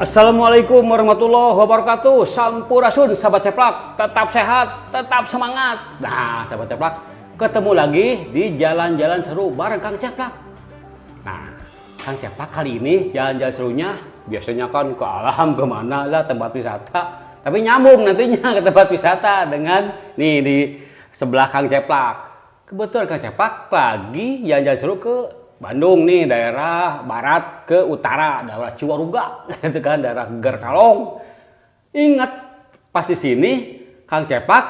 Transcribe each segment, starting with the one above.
Assalamualaikum warahmatullahi wabarakatuh. Sampurasun sahabat ceplak, tetap sehat, tetap semangat. Nah, sahabat ceplak, ketemu lagi di jalan-jalan seru bareng Kang Ceplak. Nah, Kang Ceplak kali ini jalan-jalan serunya biasanya kan ke alam, kemana lah tempat wisata. Tapi nyambung nantinya ke tempat wisata dengan nih di sebelah Kang Ceplak. Kebetulan Kang Ceplak lagi jalan-jalan seru ke Bandung nih, daerah barat ke utara, daerah Ciwaruga, gitu kan, daerah Gerkalong. Ingat pas di sini Kang Cepak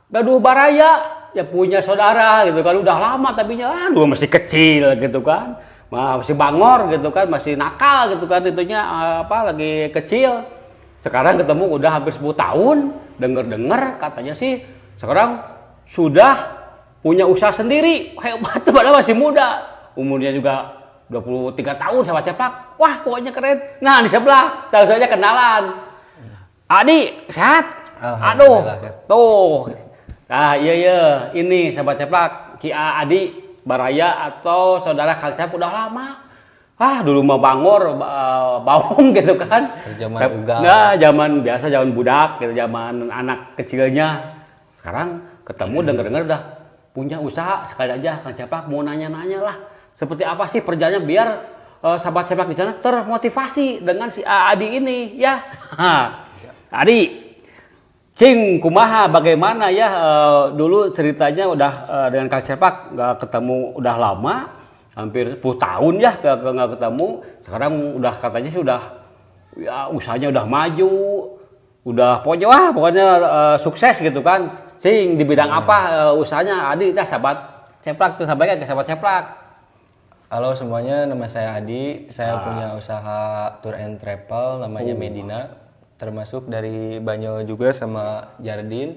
gaduh baraya, ya punya saudara gitu kan, udah lama tapi aduh masih kecil gitu kan, masih bangor gitu kan, masih nakal gitu kan, itunya lagi kecil. Sekarang ketemu udah hampir 10 tahun, denger katanya sih sekarang sudah punya usaha sendiri, hebat padahal masih muda. Umurnya juga 23 tahun sahabat ceplak. Wah, pokoknya keren. Nah, di sebelah saja kenalan. Adi, sehat? Aduh, tuh. Nah, iya. Ini sahabat ceplak, Ki Adi Baraya atau saudara Kang Ceplak udah lama. Dulu mah bangor, baung gitu kan. Zaman ugal. Nah, zaman biasa, zaman budak, gitu, zaman anak kecilnya. Sekarang ketemu denger-denger udah punya usaha. Sekali aja Kang Ceplak mau nanya-nanya lah. Seperti apa sih perjalanannya biar sahabat ceplak di sana termotivasi dengan si Adi ini ya. Adi, cing kumaha bagaimana ya dulu ceritanya udah dengan Kang Ceplak nggak ketemu udah lama, hampir 10 tahun ya nggak ketemu. Sekarang udah katanya sih udah ya usahanya udah maju, udah pokoknya sukses gitu kan. Cing di bidang apa usahanya Adi? Sahabat ceplak tuh sampaikan ke sahabat ceplak. Halo semuanya, nama saya Adi. Saya punya usaha tour and travel namanya Medina. Termasuk dari Banyo juga sama Jardin.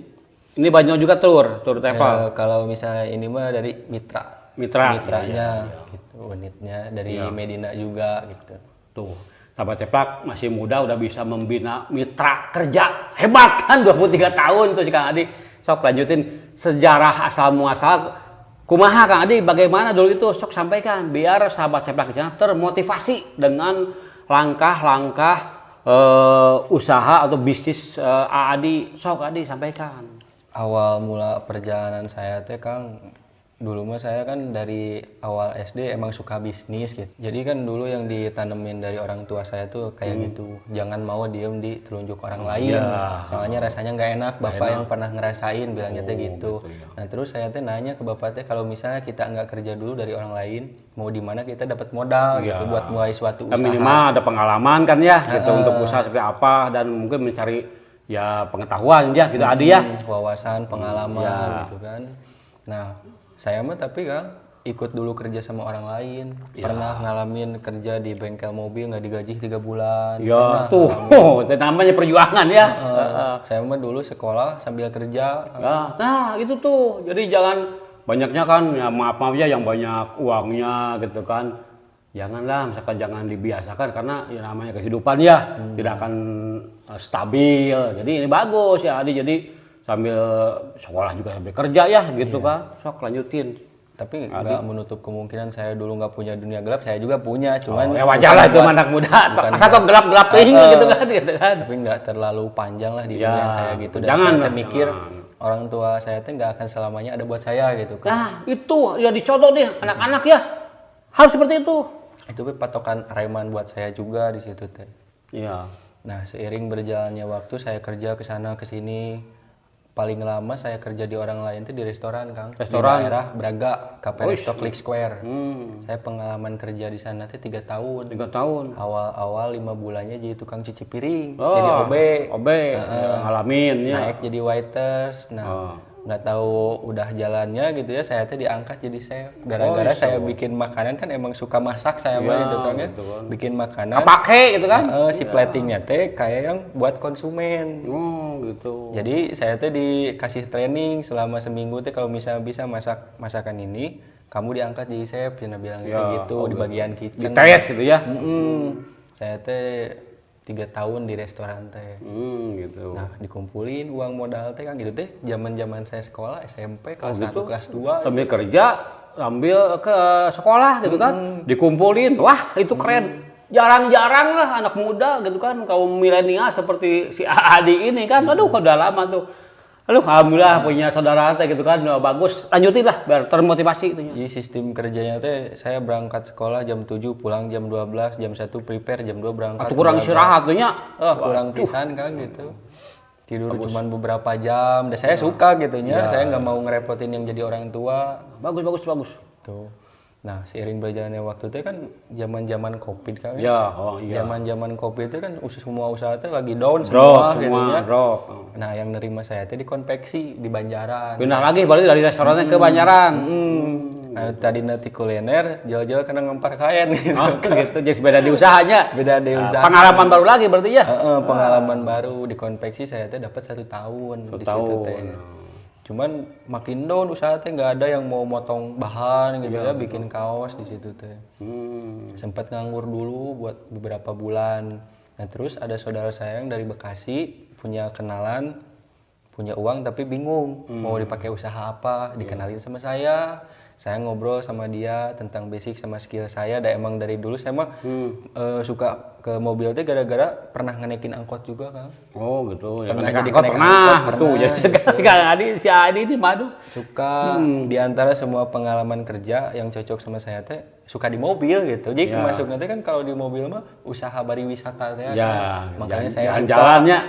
Ini Banyo juga tour travel. Kalau misalnya ini mah dari mitranya gitu, unitnya dari Medina juga gitu. Tuh, sahabat ceplak masih muda udah bisa membina mitra kerja. Hebat kan 23 tahun tuh si Kang Adi. Sok lanjutin sejarah asal muasal. Kumaha Kang Adi, bagaimana dulu itu sok sampaikan biar sahabat ceplak di sana termotivasi dengan langkah-langkah usaha atau bisnis Adi. Sok Adi sampaikan. Awal mula perjalanan saya teh Kang, dulu mah saya kan dari awal SD emang suka bisnis gitu. Jadi kan dulu yang ditanemin dari orang tua saya tuh kayak gitu, jangan mau diem di telunjuk orang lain. Soalnya rasanya nggak enak, bapak yang pernah ngerasain bilangnya teh gitu. Nah terus saya teh nanya ke bapak teh kalau misalnya kita nggak kerja dulu dari orang lain, mau di mana kita dapat modal gitu buat mulai suatu usaha. Minimal ada pengalaman kan ya, gitu untuk usaha seperti apa dan mungkin mencari ya pengetahuan ya gitu Adi ya. Wawasan, pengalaman gitu kan. Nah saya mah tapi Kang ikut dulu kerja sama orang lain. Pernah ngalamin kerja di bengkel mobil nggak digaji 3 bulan. Ya tuh, itu namanya perjuangan ya. Saya mah dulu sekolah sambil kerja. Nah itu tuh, jadi jangan banyaknya kan, ya maaf ya yang banyak uangnya gitu kan. Janganlah, misalkan jangan dibiasakan karena ya namanya kehidupan ya tidak akan stabil. Jadi ini bagus ya Adi, jadi sambil sekolah juga sambil kerja ya gitu kan. Sok lanjutin. Tapi nggak menutup kemungkinan saya dulu nggak punya dunia gelap, saya juga punya, cuman ya wajar lah itu anak muda, masa kok gelap-gelap gitu kan. Tapi nggak terlalu panjang lah di dunia kayak gitu. Dan jangan saya mikir orang tua saya teh nggak akan selamanya ada buat saya gitu kan. Nah itu ya dicontoh deh anak-anak ya, harus seperti itu. Itu patokan Raiman buat saya juga di situ teh. Iya. Nah seiring berjalannya waktu saya kerja ke sana ke sini. Paling lama saya kerja di orang lain tuh di restoran Kang. Restoran? Di daerah Braga, Cafe Resto Click Square. Saya pengalaman kerja di sana tuh 3 tahun. 3 tahun. Awal-awal 5 bulannya jadi tukang cuci piring, jadi OB. Ngalamin ya. Naik jadi waiters. Nah, nggak tahu udah jalannya gitu ya, saya tuh diangkat jadi chef. Gara-gara saya bikin makanan kan emang suka masak saya mah gitu kan ya. Bikin makanan. Pakai gitu kan? Si platingnya teh kayak yang buat konsumen. Gitu. Jadi saya tuh dikasih training selama seminggu tuh kalau misalnya bisa masak masakan ini, kamu diangkat jadi chef, Cina bilang gitu di bagian kitchen. Dites gitu ya. Saya teh 3 tahun di restoran teh. Gitu. Nah, dikumpulin uang modal teh kan gitu teh. Zaman-zaman saya sekolah SMP kelas 1, kelas 2 sambil kerja, sambil ke sekolah gitu kan. Dikumpulin. Wah, itu keren. jarang-jarang lah anak muda gitu kan, kaum milenial seperti si Adi ini kan, aduh udah lama tuh. Aduh, alhamdulillah punya saudara teh gitu kan, bagus. Lanjutin lah biar termotivasi gitu ya. Jadi sistem kerjanya teh saya berangkat sekolah jam 7, pulang jam 12, jam 1 prepare, jam 2 berangkat. Atau kurang istirahat tuh nya. Kurang pisan kan gitu. Tidur cuma beberapa jam, dan saya suka gitu nya. Saya nggak mau ngerepotin yang jadi orang tua. Bagus. Tuh. Nah, seiring berjalannya waktu itu kan zaman-zaman Covid kan. Ya, Zaman-zaman Covid itu kan semua usaha teh lagi down semua gitu ya. Drop. Nah, yang nerima saya teh di konveksi di Banjaran. Pindah lagi berarti dari restorannya ke Banjaran. Nah, tadi nanti kuliner, jual-jual kena ngempar kain gitu. Oh, gitu. Jadi beda di usahanya. Beda di usaha. Pengalaman baru lagi berarti ya. Pengalaman baru di konveksi saya teh dapat 1 tahun di situ teh. Cuman makin down usaha teh nggak ada yang mau motong bahan gitu ya, bikin kaos di situ teh. Sempat nganggur dulu buat beberapa bulan. Nah, terus ada saudara saya yang dari Bekasi punya kenalan, punya uang tapi bingung mau dipakai usaha apa, dikenalin sama saya. Saya ngobrol sama dia tentang basic sama skill saya. Dan emang dari dulu saya mah suka ke mobil teh gara-gara pernah ngenekin angkot juga kan. Oh gitu. Pernah Ya, jadi pernah. pernah. Tuh, jadi sekali Adi si Adi ini madu. Suka di antara semua pengalaman kerja yang cocok sama saya teh suka di mobil gitu. Jadi masuknya teh kan kalau di mobil mah usaha bariwisata teh kan. Makanya saya suka. Jalan-jalannya.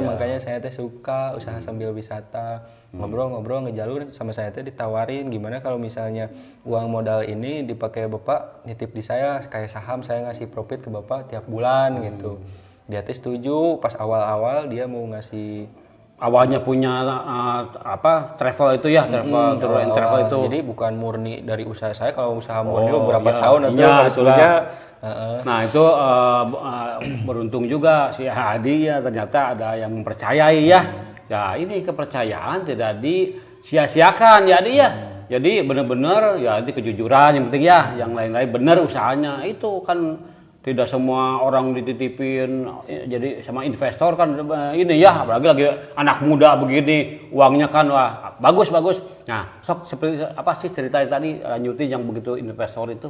Makanya saya teh suka usaha sambil wisata. Ngobrol-ngobrol ngejalur sama saya teh ditawarin gimana kalau misalnya uang modal ini dipakai Bapak nitip di saya kayak saham, saya ngasih profit ke Bapak tiap bulan gitu. Dia teh setuju, pas awal-awal dia mau ngasih Awalnya punya travel itu ya, travel itu. Jadi bukan murni dari usaha saya. Kalau usaha murni beberapa tahun atau harus punya. Nah itu beruntung juga si Hadi ya, ternyata ada yang mempercayai ya. Ya ini kepercayaan tidak disia-siakan ya dia. Jadi benar-benar ya nanti kejujuran yang penting ya, yang lain-lain benar usahanya itu kan. Tidak semua orang dititipin jadi sama investor kan ini ya, apalagi lagi anak muda begini uangnya kan wah bagus. Nah sok seperti apa sih cerita tadi lanjutin yang begitu investor itu.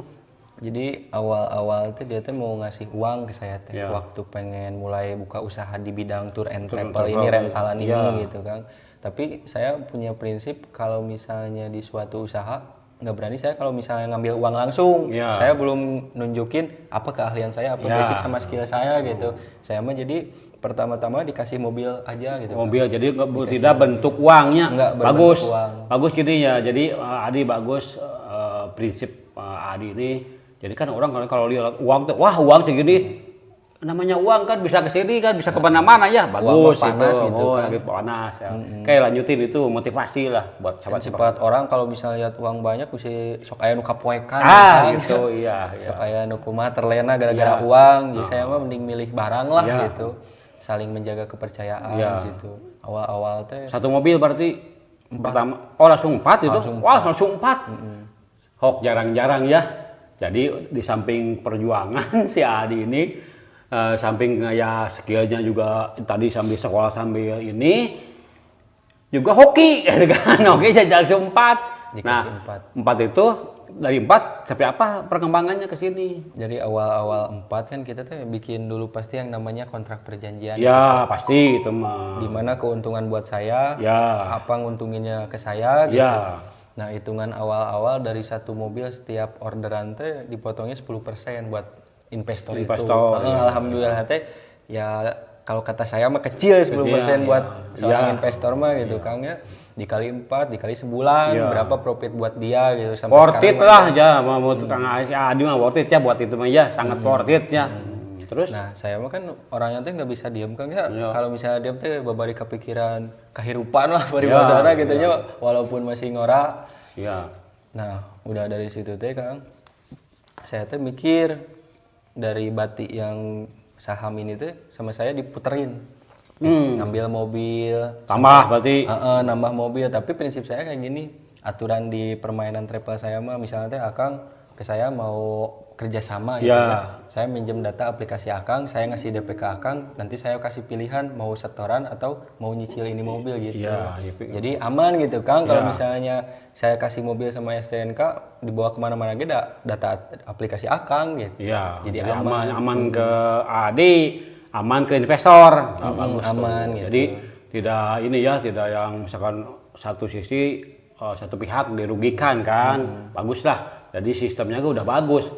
Jadi awal-awal tuh dia tuh mau ngasih uang ke saya teh waktu pengen mulai buka usaha di bidang tour and travel ini, rentalan ini gitu kan. Tapi saya punya prinsip kalau misalnya di suatu usaha nggak berani saya kalau misalnya ngambil uang langsung. Saya belum nunjukin apa keahlian saya, apa basic sama skill saya gitu. Saya mah jadi pertama-tama dikasih mobil aja gitu. Mobil jadi tidak bentuk uangnya. Bagus. Uang. Bagus gini ya. Jadi Adi bagus prinsip Adi ini. Jadi kan orang kalau lihat uang tuh wah uang segini. Namanya uang kan bisa ke sini kan bisa kemana-mana ya, bagus panas itu kan lagi panas ya. Kayak lanjutin itu motivasi lah buat sahabat orang kalau misalnya lihat uang banyak mesti sok aya nu kapoekan gitu iya. Sok aya nu kumaha terlena gara-gara uang. Jadi saya mah mending milih barang lah gitu. Saling menjaga kepercayaan di situ. Awal-awal teh satu mobil berarti pertama langsung 4 itu. Langsung 4. Hok jarang-jarang ya. Jadi di samping perjuangan si Adi ini samping ya skillnya juga tadi sambil sekolah sambil ini juga hoki gitu kan. Hoki saya langsung 4. Nah 4 itu dari 4 sampai apa perkembangannya ke sini? Jadi awal-awal 4 kan kita tuh bikin dulu pasti yang namanya kontrak perjanjian. Ya pasti itu mah. Dimana keuntungan buat saya, apa nguntunginnya ke saya gitu. Nah hitungan awal-awal dari satu mobil setiap orderan teh dipotongnya 10% buat investor itu. Alhamdulillah teh ya kalau kata saya mah kecil 10% buat seorang investor mah gitu Kang ya. Dikali 4, dikali sebulan berapa profit buat dia gitu sampai worth it lah ya mau Kang Adi mah worth it ya buat itu mah ya sangat worth it ya. Terus nah saya mah kan orangnya teh nggak bisa diem Kang ya. Kalau misalnya diem teh babari kepikiran kehirupan lah bari bahasana gitu nya walaupun masih ngora. Nah udah dari situ teh Kang saya teh mikir dari batik yang saham ini tuh sama saya diputerin ngambil mobil berarti nambah mobil tapi prinsip saya kayak gini aturan di permainan travel saya mah misalnya teh Akang ke saya mau kerjasama gitu Ya. ya. Saya minjem data aplikasi Akang, saya ngasih DP ke Akang, nanti saya kasih pilihan mau setoran atau mau nyicil ini mobil gitu. Iya, Jadi aman gitu Kang, kalau Ya. misalnya saya kasih mobil sama STNK dibawa kemana-mana gitu data aplikasi Akang gitu. Iya, Jadi jadi aman. aman ke Adi, aman ke investor. Nah, bagus tuh. aman gitu. Jadi tidak ini ya, tidak yang misalkan satu sisi satu pihak dirugikan kan. Bagus lah. Jadi sistemnya udah bagus.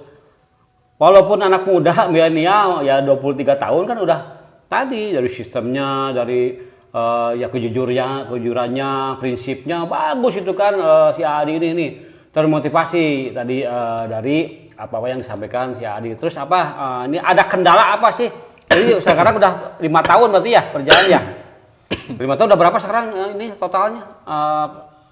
Walaupun anak muda milenial ya 23 tahun kan udah tadi dari sistemnya, dari ya kejujurannya, prinsipnya bagus itu kan si Adi ini termotivasi tadi dari apa yang disampaikan si Adi. Terus apa ini ada kendala apa sih? Jadi sekarang udah 5 tahun berarti ya perjalanan ya. 5 tahun udah berapa sekarang ini totalnya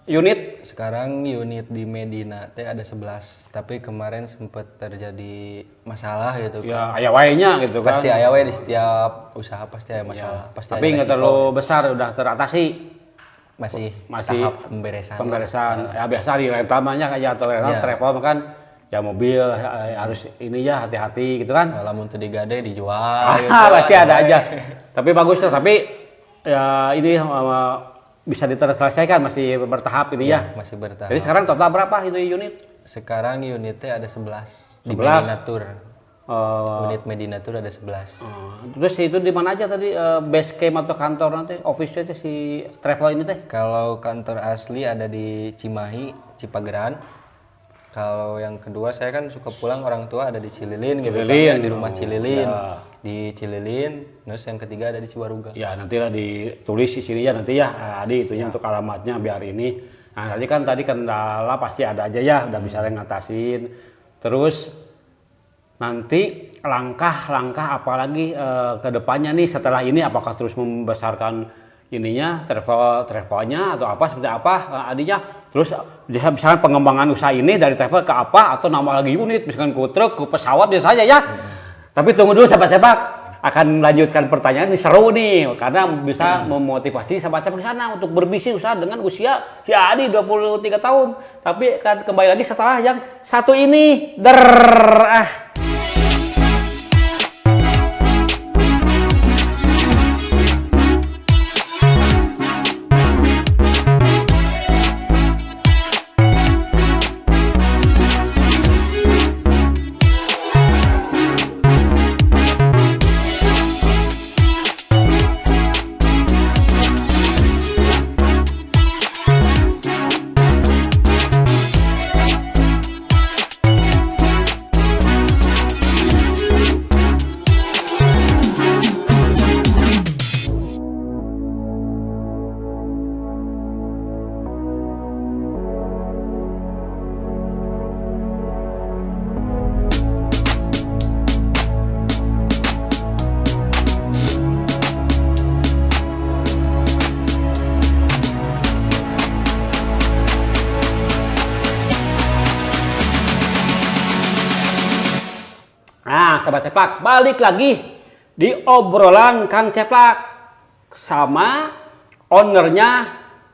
unit? Sekarang unit di Medina teh ada 11, tapi kemarin sempat terjadi masalah gitu Ya aya wae-nya gitu kan. Pasti aya we di setiap usaha pasti ada masalah. Pasti Tapi ada nggak resiko. terlalu besar, udah teratasi. masih Masih tahap pemberesan. Ya biasa di rental banyak kayak atau rental Iya. travel kan ya mobil harus ini ya hati-hati gitu kan. Lamun teu digade dijual gitu. Pasti ada aja. Tapi bagus lah, tapi ya ini bisa diterselesaikan, masih bertahap ini ya. Masih bertahan. Jadi sekarang total berapa ini unit? Sekarang unitnya ada 11 di 11. Medinatur. Eh, Unit Medinatur ada 11. Terus itu di mana aja tadi base camp atau kantor nanti office-nya si travel ini teh? Kalau kantor asli ada di Cimahi, Cipageran. Kalau yang kedua saya kan suka pulang orang tua ada di Cililin gitu kan, Cililin. ya, di rumah Cililin. Ya. Di Cililin, terus yang ketiga ada di Ciwaruga. Ya nantilah ditulis di sini ya nanti ya, Adi itunya untuk alamatnya biar ini. Nah tadi kendala pasti ada aja ya, udah bisa ngatasin. Terus nanti langkah-langkah apalagi ke depannya nih setelah ini, apakah terus membesarkan ininya travelnya atau apa seperti apa Adinya, terus misalnya pengembangan usaha ini dari travel ke apa atau nambah lagi unit misalkan ke truk ke pesawat biasa saja ya. Tapi tunggu dulu sahabat-sahabat, akan melanjutkan pertanyaan ini seru nih karena bisa memotivasi sahabat-sahabat di sana untuk berbisnis usaha dengan usia si Adi 23 tahun. Tapi akan kembali lagi setelah yang satu ini. Nah, sahabat Ceplak, balik lagi di obrolan Kang Ceplak sama ownernya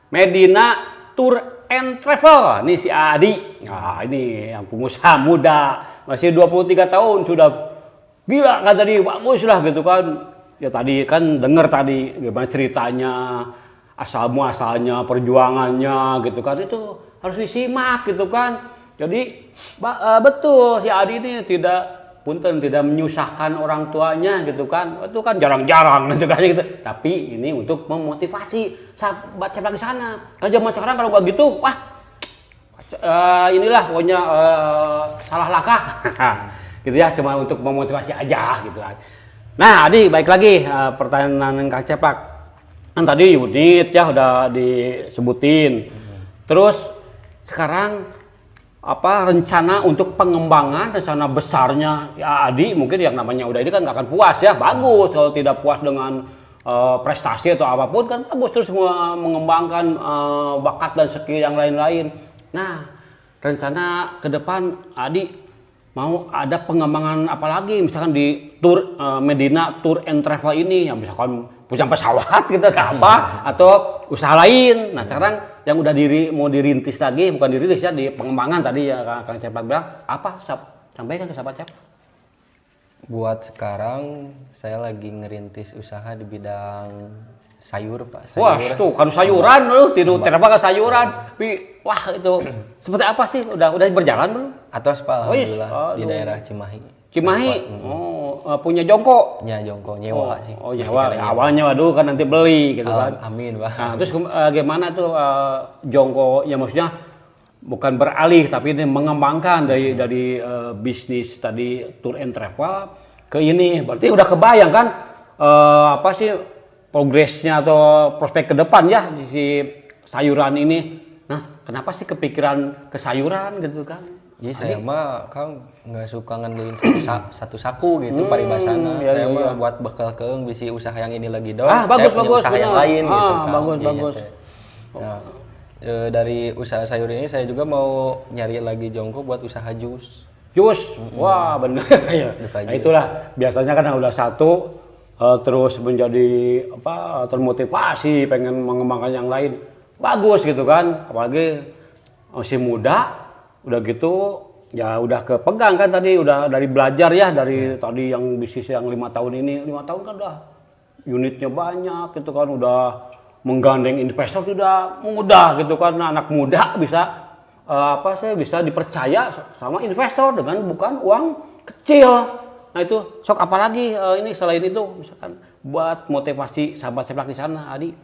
Medina Tour and Travel. Ini si Adi. Nah, ini yang pengusaha muda, masih 23 tahun sudah gila kan tadi, bagus lah gitu kan. Ya tadi kan denger tadi gimana ceritanya, asal muasalnya, perjuangannya gitu kan. Itu harus disimak gitu kan. Jadi betul si Adi ini tidak menyusahkan orang tuanya gitu kan, itu kan jarang-jarang gitu kan gitu. Tapi ini untuk memotivasi sahabat Ceplak di sana. Kan zaman sekarang kalau nggak gitu, wah inilah pokoknya salah langkah gitu ya, cuma untuk memotivasi aja gitu. Nah, Adi baik lagi pertanyaan Kang Ceplak. Kan tadi unit ya udah disebutin. Terus sekarang apa rencana untuk pengembangan, rencana besarnya ya Adi, mungkin yang namanya udah ini kan nggak akan puas ya. Bagus kalau tidak puas dengan prestasi atau apapun kan bagus, terus mengembangkan bakat dan skill yang lain-lain. Nah, rencana ke depan Adi mau ada pengembangan apa lagi, misalkan di tour Medina Tour and Travel ini, yang misalkan punya pesawat gitu apa, atau usaha lain. Nah sekarang yang udah mau dirintis lagi, bukan dirintis ya, di pengembangan tadi ya Kang Ceplak bilang, apa? Sampaikan ke sahabat Cep. Buat sekarang saya lagi ngerintis usaha di bidang sayur Pak. Wah, tuh kan sayuran lu, kenapa ke sayuran? Wah, itu seperti apa sih? Udah berjalan belum? Atos Pak, alhamdulillah di aduh. daerah Cimahi. Cimahi. Punya jongko. Ya jongko nyewa sih. Oh, nyewa. Awalnya waduh kan nanti beli gitu kan. Amin, Pak. Nah, terus gimana tuh jongko ya, maksudnya bukan beralih tapi ini mengembangkan dari bisnis tadi tour and travel ke ini. Berarti udah kebayang kan apa sih progresnya atau prospek ke depan ya di si sayuran ini. Nah, kenapa sih kepikiran ke sayuran gitu kan? Jadi saya mah Kang nggak suka ngandelin satu saku gitu paribasana. Iya, saya mah iya. buat bekal keung bisi usaha yang ini lagi dong. Bagus, saya punya bagus, usaha benar. yang lain gitu Kang. Bagus, Iya, bagus. teh. Nah, dari usaha sayur ini saya juga mau nyari lagi jongko buat usaha jus. Jus, wah benar ya. Nah, itulah biasanya kan udah satu terus menjadi apa termotivasi pengen mengembangkan yang lain, bagus gitu kan, apalagi masih muda, udah gitu ya udah kepegang kan tadi, udah dari belajar ya dari tadi yang bisnis yang 5 tahun ini, 5 tahun kan udah unitnya banyak gitu kan, udah menggandeng investor tidak mudah gitu kan, anak muda bisa bisa dipercaya sama investor dengan bukan uang kecil. Nah itu sok apalagi ini selain itu misalkan buat motivasi sahabat Ceplak di sana, Adi.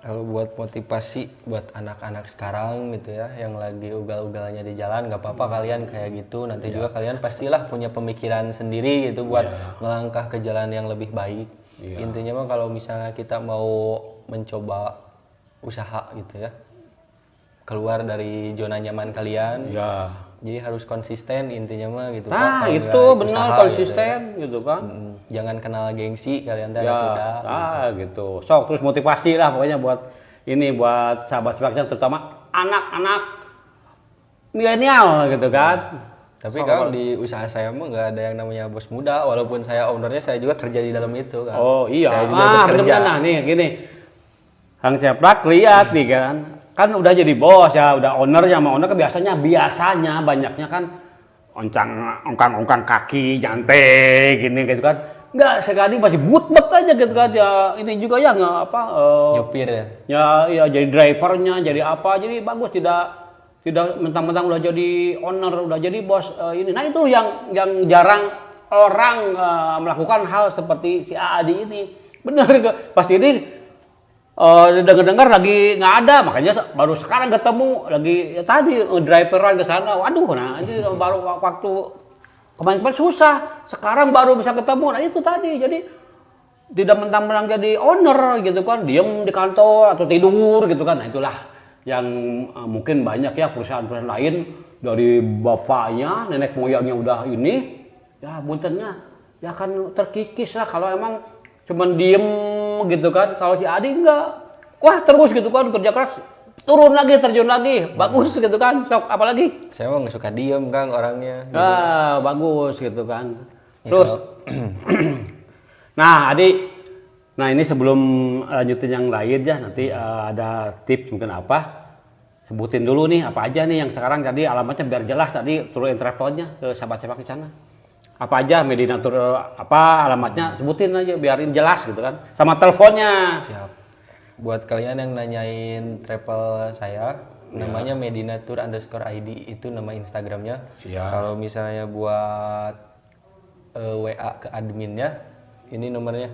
Kalau buat motivasi buat anak-anak sekarang gitu ya yang lagi ugal-ugalnya di jalan, nggak apa-apa kalian kayak gitu, nanti juga kalian pastilah punya pemikiran sendiri gitu buat melangkah ke jalan yang lebih baik. Intinya mah kalau misalnya kita mau mencoba usaha gitu ya, keluar dari zona nyaman kalian, jadi harus konsisten intinya mah gitu. Nah Pak, itu benar konsisten gitu kan. Jangan kenal gengsi kalian teh Ya, muda. gitu. Sok terus motivasi lah pokoknya buat ini, buat sahabat Ceplaknya terutama anak-anak milenial gitu kan. Tapi kalau di usaha saya mah nggak ada yang namanya bos muda, walaupun saya ownernya, saya juga kerja di dalam itu kan. Oh iya, saya juga bekerja. bener-bener. Nah nih gini, Kang Ceplak lihat nih kan udah jadi bos ya, udah ownernya, sama owner kan biasanya banyaknya kan ongkang kaki nyantai gini gitu kan. Enggak, sekali masih but-but aja gitu kan, ya ini juga ya nggak apa Nyupir ya. ya jadi drivernya, jadi apa, jadi bagus, tidak mentang-mentang udah jadi owner, udah jadi bos ini. Nah itu yang jarang orang melakukan hal seperti si Adi ini. Bener, pasti ini dengar-dengar lagi nggak ada, makanya baru sekarang ketemu lagi ya tadi driveran ke sana. Waduh, nah ini baru waktu kemarin susah, sekarang baru bisa ketemu. Nah itu tadi, jadi tidak mentang-mentang jadi owner gitu kan, diem di kantor atau tidur gitu kan. Nah itulah yang mungkin banyak ya perusahaan-perusahaan lain dari bapaknya, nenek moyangnya udah ini, ya buntennya ya kan terkikis lah kalau emang cuman diem gitu kan. Kalau si Adi enggak, wah terus gitu kan, kerja keras, turun lagi, terjun lagi, bagus gitu kan. Sok apalagi? Saya mah nggak suka diem Kang orangnya. Bagus gitu kan. Terus, nah Adi, nah ini sebelum lanjutin yang lain ya, nanti ada tips mungkin apa? Sebutin dulu nih apa aja nih yang sekarang tadi alamatnya biar jelas tadi Tour and Travel-nya ke sahabat Ceplak di sana. Apa aja Medina Tour, apa alamatnya, sebutin aja biarin jelas gitu kan, sama teleponnya. Siap. Buat kalian yang nanyain travel saya, namanya Medina Tour _ID, itu nama Instagramnya. Kalau misalnya buat WA ke adminnya, ini nomornya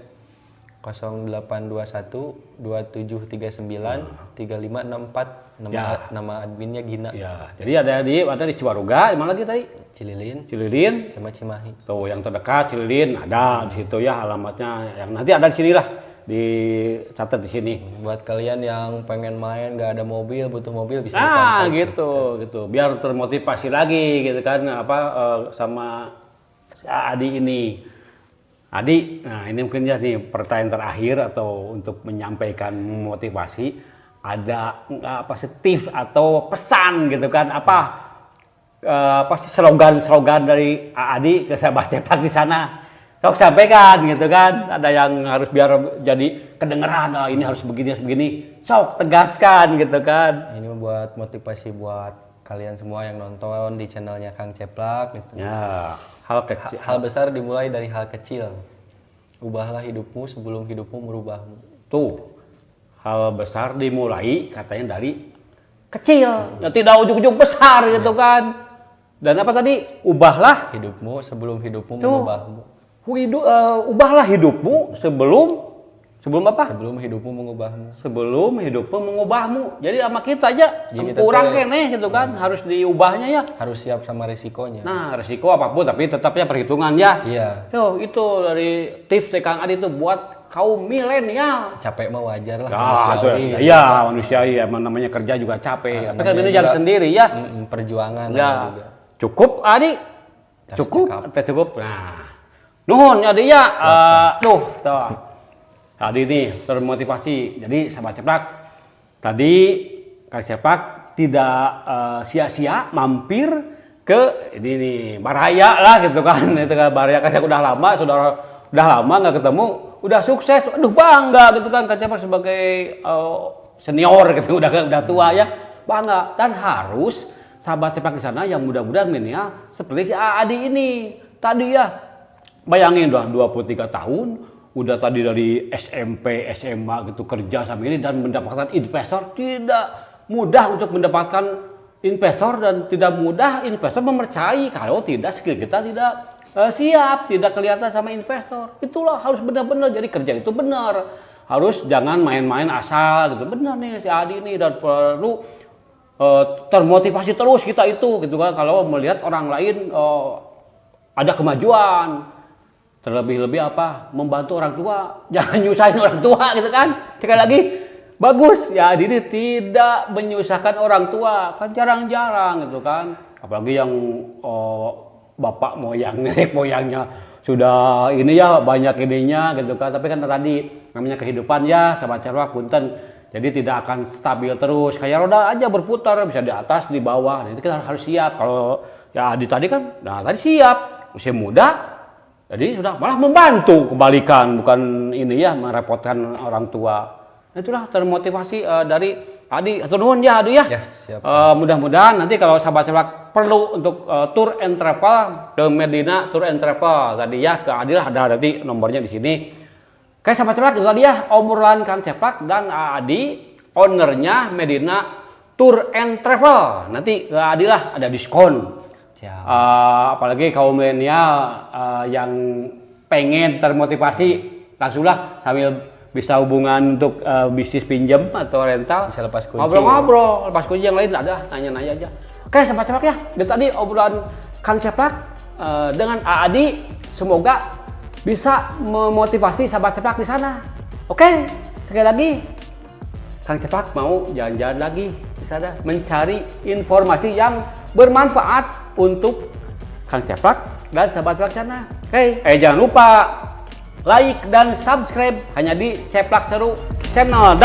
0821 2739 3564. Nama adminnya Gina. Ya, jadi ada di Cibaruga, mana lagi tadi? Cililin sama Cimahi. Tuh yang terdekat Cililin ada di situ ya alamatnya. Yang nanti ada di sini lah, dicatat di sini. Buat kalian yang pengen main gak ada mobil, butuh mobil bisa dikontak. Gitu. Biar termotivasi lagi gitu kan, sama si Adi ini. Adi, nah ini mungkin ya nih pertanyaan terakhir atau untuk menyampaikan motivasi, ada apa sih tips atau pesan gitu kan, apa pasti slogan dari Adi ke sahabat ceplak di sana. Sok sampaikan gitu kan. Ada yang harus biar jadi kedengeran, ini harus begini. Sok tegaskan gitu kan. Ini buat motivasi buat kalian semua yang nonton di channelnya Kang Ceplak gitu. Ya, hal kecil. Hal besar dimulai dari hal kecil. Ubahlah hidupmu sebelum hidupmu merubahmu. Tuh, hal besar dimulai katanya dari kecil. Ya tidak ujung-ujung besar gitu kan. Dan apa tadi? Ubahlah Hidupmu sebelum hidupmu Tuh. mengubahmu. Ubahlah hidupmu sebelum apa? Sebelum hidupmu mengubahmu. Sebelum hidupmu mengubahmu. Jadi sama kita aja, Jadi kurang teteh- keneh gitu kan, harus diubahnya ya. Harus siap sama risikonya. Nah, resiko apapun tapi tetapnya perhitungan ya. Iya. Yo, itu dari tips dari Kang Adi itu buat kaum milenial. Capek mah wajar lah. Ya, manusiawi. iya manusiawi ya, namanya kerja juga capek. Tapi kan namanya ini jalan juga- sendiri ya. Perjuangan Ya, juga. cukup Adi. Tas Cukup, cekap. teh cukup. Nah, nuhun ya Adi ya. Tuh. Tadi nih termotivasi. Jadi sahabat ceplak, tadi Kang Ceplak tidak sia-sia mampir ke ini nih Baraya lah gitu kan. Itu kan Baraya kan udah lama nggak ketemu, udah sukses. Aduh bangga gitu kan Kang Ceplak sebagai senior gitu, udah tua ya. Bangga dan harus sahabat ceplak di sana yang muda-muda milenial seperti si Adi ini. Tadi ya bayangin udah 23 tahun, udah tadi dari SMP, SMA gitu kerja sampai ini dan mendapatkan investor. Tidak mudah untuk mendapatkan investor dan tidak mudah investor mempercayai kalau tidak skill kita tidak siap, tidak kelihatan sama investor. Itulah harus benar-benar jadi kerja itu benar. Harus jangan main-main asal gitu. Benar nih si Adi ini dan perlu termotivasi terus kita itu gitu kan kalau melihat orang lain ada kemajuan. Terlebih-lebih apa? Membantu orang tua, jangan nyusahin orang tua gitu kan. Sekali lagi, bagus ya Adi ini tidak menyusahkan orang tua, kan jarang-jarang gitu kan. Apalagi yang bapak moyang, nenek moyangnya sudah ini ya banyak ininya gitu kan. Tapi kan tadi namanya kehidupan ya, sahabat ceplak punten. Jadi tidak akan stabil terus, kayak roda aja berputar, bisa di atas, di bawah. Jadi kita harus siap. Kalau ya Adi tadi kan, nah tadi siap, usia muda. Jadi sudah malah membantu kebalikan, bukan ini ya merepotkan orang tua. Nah, itulah termotivasi dari Adi. Atur nuhun ya Adi ya. Ya, siap. Mudah-mudahan nanti kalau sahabat ceplak perlu untuk tour and travel ke Medina Tour and Travel tadi ya ke Adi lah ada nanti nomornya di sini. Oke sahabat ceplak itu tadi ya obrolan Kang Ceplak dan Adi ownernya Medina Tour and Travel. Nanti ke Adi lah ada diskon. Apalagi kaum milenial yang pengen termotivasi langsunglah sambil bisa hubungan untuk bisnis pinjam atau rental Bisa lepas kunci. ngobrol-ngobrol lepas kunci yang lain ada nanya-nanya aja. Oke sahabat ceplak ya itu tadi obrolan Kang Ceplak dengan Adi semoga bisa memotivasi sahabat ceplak di sana. Oke sekali lagi Kang Ceplak mau jalan-jalan lagi di sana mencari informasi yang bermanfaat untuk Kang Ceplak dan sahabat ceplak sana. Oke, jangan lupa like dan subscribe hanya di Ceplak Seru Channel.